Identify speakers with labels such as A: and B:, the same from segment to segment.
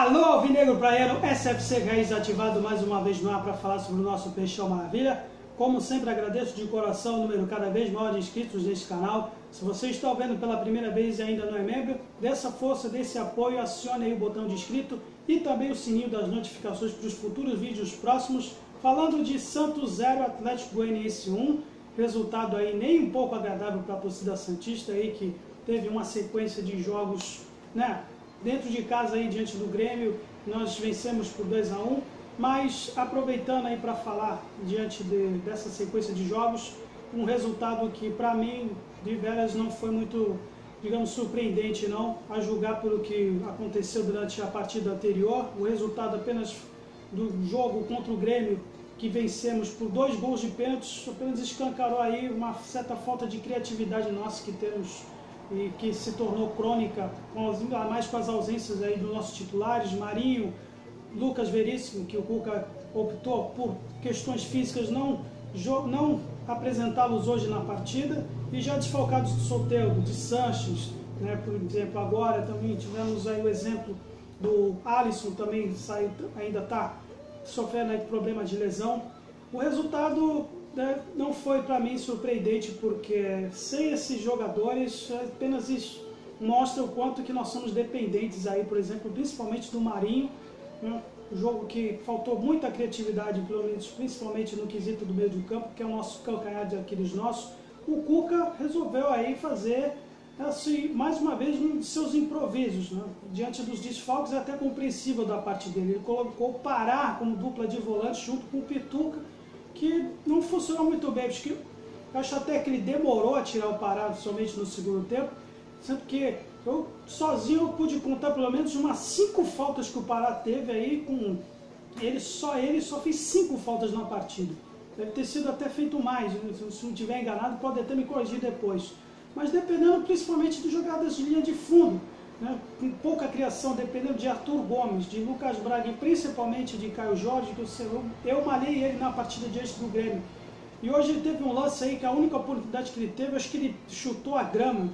A: Alô, Alvinegro Praiano, SFC Raiz ativado mais uma vez no ar para falar sobre o nosso Peixão Maravilha. Como sempre, agradeço de coração o número cada vez maior de inscritos nesse canal. Se você está vendo pela primeira vez e ainda não é membro, dê essa força, dê esse apoio, acione aí o botão de inscrito e também o sininho das notificações para os futuros vídeos próximos. Falando de Santos 0, Atlético Goianiense 1, resultado aí nem um pouco agradável para a torcida santista aí, que teve uma sequência de jogos, né, dentro de casa aí diante do Grêmio. Nós vencemos por 2-1, mas aproveitando aí para falar diante dessa sequência de jogos, um resultado que para mim de veras não foi muito, digamos, surpreendente não, a julgar pelo que aconteceu durante a partida anterior. O resultado apenas do jogo contra o Grêmio, que vencemos por 2 gols de pênaltis, apenas escancarou aí uma certa falta de criatividade nossa que temos e que se tornou crônica, mais com as ausências aí dos nossos titulares, Marinho, Lucas Veríssimo, que o Cuca optou por questões físicas não apresentá-los hoje na partida, e já desfalcados de Soteldo, de Sanches, né, por exemplo. Agora também tivemos aí o exemplo do Alisson, também ainda está sofrendo aí problema de lesão. O resultado, né, não foi para mim surpreendente, porque sem esses jogadores, apenas isso mostra o quanto que nós somos dependentes aí, por exemplo, principalmente do Marinho, né? Um jogo que faltou muita criatividade, pelo menos, principalmente no quesito do meio de campo, que é o nosso calcanhar de Aquiles nosso. O Cuca resolveu aí fazer, assim, mais uma vez, um de seus improvisos, né? Diante dos desfalques. É até compreensível da parte dele. Ele colocou o Pará como dupla de volante junto com o Pituca, que não funcionou muito bem. Eu acho até que ele demorou a tirar o Pará somente no segundo tempo, sendo que eu sozinho pude contar pelo menos umas 5 faltas que o Pará teve aí. Com ele só fez 5 faltas na partida. Deve ter sido até feito mais, se não estiver enganado, pode até me corrigir depois. Mas dependendo principalmente de jogadas de linha de fundo, né, com pouca criação, dependendo de Arthur Gomes, de Lucas Braga e principalmente de Caio Jorge, que eu malhei ele na partida diante do Grêmio. E hoje ele teve um lance aí que a única oportunidade que ele teve, acho que ele chutou a grama.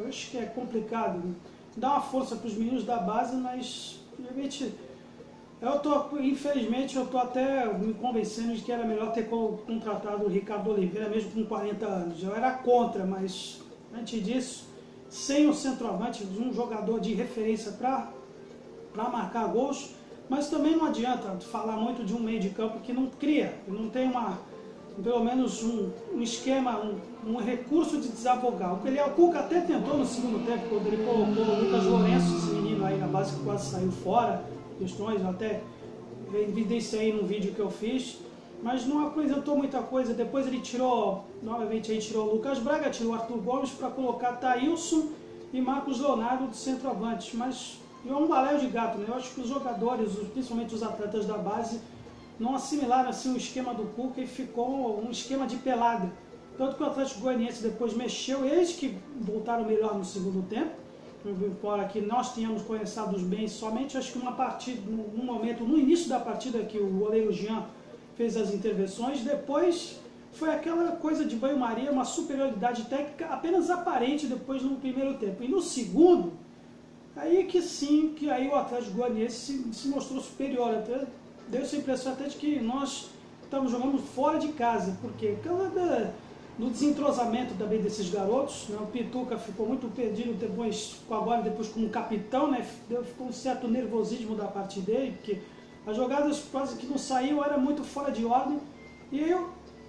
A: Eu acho que é complicado, né? Dá uma força para os meninos da base, mas realmente infelizmente eu estou até me convencendo de que era melhor ter contratado o Ricardo Oliveira, mesmo com 40 anos. Eu era contra, mas antes disso, sem o centroavante, um jogador de referência para marcar gols, mas também não adianta falar muito de um meio de campo que não cria, que não tem pelo menos um esquema, um recurso de desafogar. O Cuca até tentou no segundo tempo, quando ele colocou o Lucas Lourenço, esse menino aí na base que quase saiu fora, questões, eu até evidenciei aí no vídeo que eu fiz, mas não apresentou muita coisa. Depois ele novamente tirou o Lucas Braga, tirou o Arthur Gomes para colocar Thailson e Marcos Leonardo de centroavante, mas é um baléu de gato, né? Eu acho que os jogadores, principalmente os atletas da base, não assimilaram assim o esquema do Cuca e ficou um esquema de pelada. Tanto que o Atlético Goianiense depois mexeu, eles que voltaram melhor no segundo tempo, embora que nós tenhamos começado bem somente. Acho que uma partida, num momento, no início da partida, que o goleiro Jean fez as intervenções, depois foi aquela coisa de banho-maria, uma superioridade técnica apenas aparente depois no primeiro tempo. E no segundo, aí que sim, que aí o Atlético Goianiense se mostrou superior. Até deu essa impressão até de que nós estamos jogando fora de casa, porque no desentrosamento também desses garotos, né? O Pituca ficou muito perdido depois como capitão, né? Ficou um certo nervosismo da parte dele, porque as jogadas quase que não saíam, era muito fora de ordem. E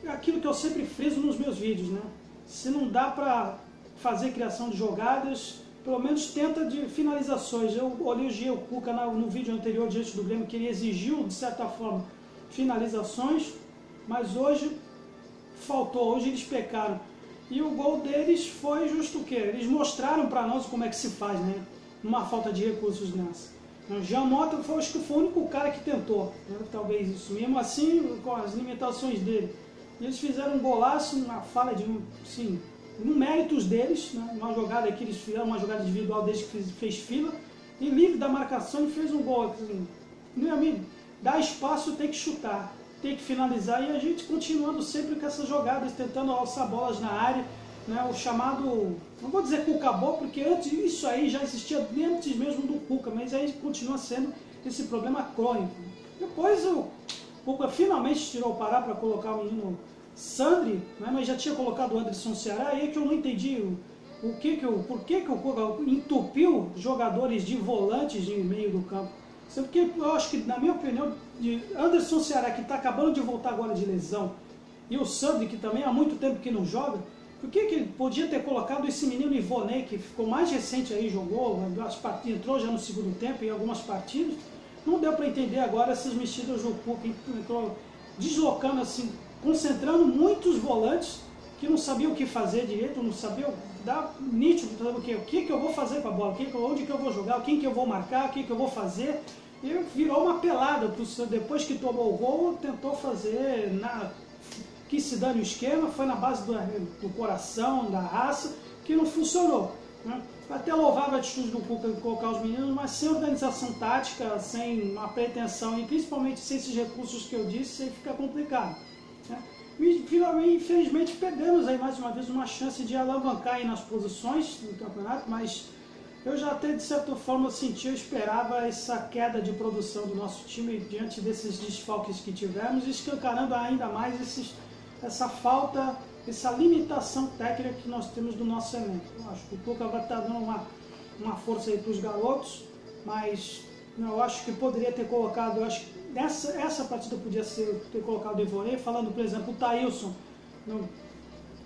A: aquilo que eu sempre friso nos meus vídeos, né? Se não dá para fazer criação de jogadas, pelo menos tenta de finalizações. Eu elogiei o Cuca no vídeo anterior diante do Grêmio, que ele exigiu, de certa forma, finalizações, mas hoje faltou, hoje eles pecaram. E o gol deles foi justo o quê? Eles mostraram para nós como é que se faz, né? Numa falta de recursos nessa. O Jean Mota acho que foi o único cara que tentou, né? Talvez isso, mesmo assim, com as limitações dele. E eles fizeram um golaço, uma falha de, assim, no méritos deles, né? Uma jogada que eles fizeram, uma jogada individual deles que fez fila, e livre da marcação, e fez um gol. Assim, meu amigo, dá espaço, tem que chutar, tem que finalizar, e a gente continuando sempre com essas jogadas, tentando alçar bolas na área, né, o chamado, não vou dizer Cuca-Bol, porque antes isso aí já existia antes mesmo do Cuca, mas aí continua sendo esse problema crônico. Depois o Cuca finalmente tirou o Pará para colocar o menino Sandri, né, mas já tinha colocado o Anderson Ceará, e é que eu não entendi por que o Cuca entupiu jogadores de volantes no meio do campo. Porque eu acho que, na minha opinião, Anderson Ceará, que está acabando de voltar agora de lesão, e o Sandri, que também há muito tempo que não joga, por que ele podia ter colocado esse menino Ivonei, que ficou mais recente aí, jogou, entrou já no segundo tempo em algumas partidas? Não deu para entender agora essas mexidas do Cuca, deslocando assim, concentrando muitos volantes que não sabiam o que fazer direito, não sabiam dar nítido o que eu vou fazer com a bola, onde que eu vou jogar, quem que eu vou marcar, o que eu vou fazer. E virou uma pelada. Depois que tomou o gol, tentou fazer, que se dane o esquema, foi na base do coração, da raça, que não funcionou. Né? Até louvava a atitude do Cuca de colocar os meninos, mas sem organização tática, sem uma pretensão, e principalmente sem esses recursos que eu disse, aí fica complicado. Né? Infelizmente perdemos aí mais uma vez uma chance de alavancar aí nas posições do campeonato, mas eu já até de certa forma senti, eu esperava essa queda de produção do nosso time diante desses desfalques que tivemos, escancarando ainda mais essa falta, essa limitação técnica que nós temos do nosso elenco. Eu acho que o Cuca vai estar dando uma força aí para os garotos, mas eu acho que poderia ter colocado, eu acho que essa partida podia ter colocado o Ivonei, falando, por exemplo, o Thailson,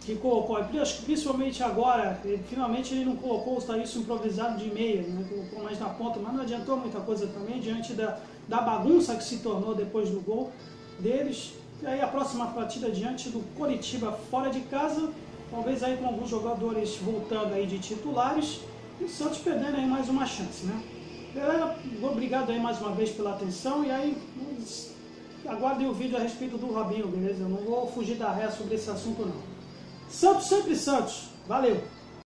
A: que colocou, acho que principalmente agora, finalmente ele não colocou o Thailson improvisado de meia, né, colocou mais na ponta, mas não adiantou muita coisa também, diante da bagunça que se tornou depois do gol deles. E aí a próxima partida diante do Coritiba fora de casa, talvez aí com alguns jogadores voltando aí de titulares, e o Santos perdendo aí mais uma chance, né? Galera, obrigado aí mais uma vez pela atenção, e aí aguardem o vídeo a respeito do Robinho, beleza? Eu não vou fugir da ré sobre esse assunto não. Santos sempre Santos, valeu!